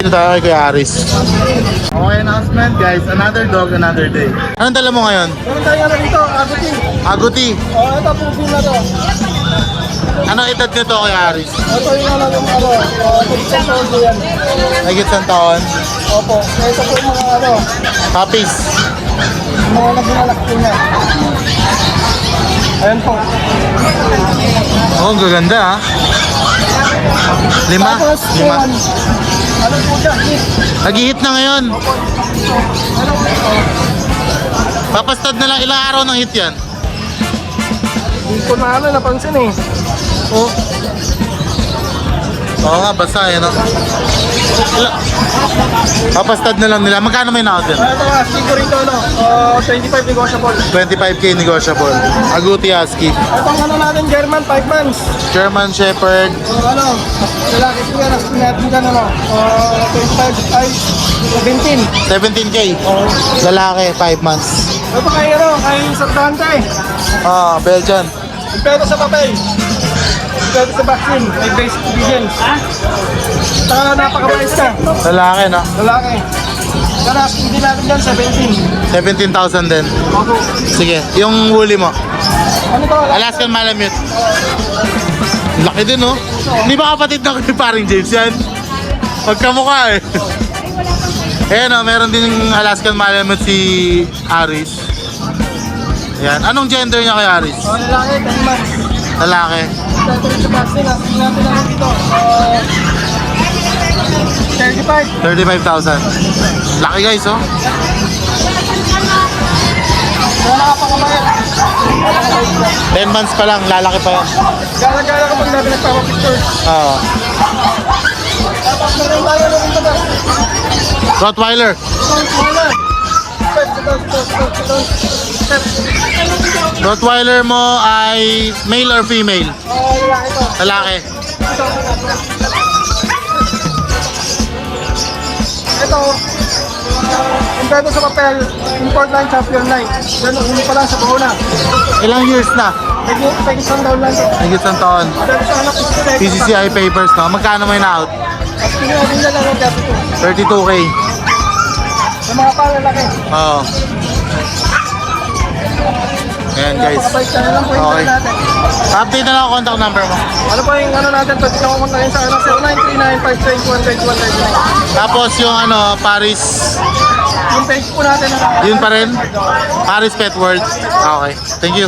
dito tayo kay Kuya Aris. Okay, announcement guys. Another dog, another day. Anong dala mo ngayon? Meron tayo ano dito, Aguti. Aguti. Ito, pupi na to. Ano edad nito Kuya Aris? Ito yung ano, yung ano, 15 old yan. Nagit isang taon. Opo, ito po yung mga ano, Puppies. yung mga naglalak po niya. Ayan po. Oh, ang gaganda ha. Lima? Tapos, Lima. yan. Ano po siya? Nag-hit na ngayon. Ano po ito? Papastad na lang. Ilang araw ng hit yan? Hindi ko na ano, napansin eh. Oh. Oo nga, basta yan. Papastad na lang nila. Magkano may na-out yan? Ito, asking ko rito, ano, 25 negotiable. 25k negotiable. Aguti Husky. Itong ano natin, German, 5 months. German Shepherd. Ano, lalaki po yan, asking natin dyan, ano, 25, ay, 17. 17k. Lalaki, 5 months. Ito kayo, ano, kay Sardante. Ah, Belgian. Pero sa papel. Pero sa vaccine, may basic obedience. Saka napakabais ka. Lalaki, no? Lalaki. Pero asking din natin dyan, 17. 17,000 din. Opo. Sige, yung huli mo. Ano to? Alaskan Malamute. Laki din, no? Hindi ba kapatid ng kay paring James yan? Magkamukha eh. Ayan, no? Meron din yung Alaskan Malamute si Aris. Ayan. Anong gender niya kay Aris? Lalaki, 10 months. Lalaki. Dito rin sa vaccine, asking natin naman dito. 35. 35,000. Laki guys, oh. Wala nakapakabayad. 10 months pa lang, lalaki pa yan. Gala-gala kapag natin nagpapapicture. Oo. Tapos meron tayo ng ito ba? Rottweiler. Wala. Rottweiler mo ay male or female? Lalaki to. Lalaki. Ito, kompleto sa papel, import line, champion line. Ganun, hindi pa lang sa buo na. Ilang years na? Second sun down lang. Higit isang taon. Kompleto sa anak ko sa PCCI papers, no? Magkano may na-out? At pinagin na lang ang gabi ko. 32k. Sa mga palalaki. Oo. Ayan guys. Napakabait ka na lang po yung Okay. natin. Update na lang ang contact number mo. Ano po yung ano natin, pwede ka kumontakin sa ano, 0939-521-2139. Tapos yung ano, Paris, Yung page po natin na yun pa rin? Paris Pet World. Okay. Thank you.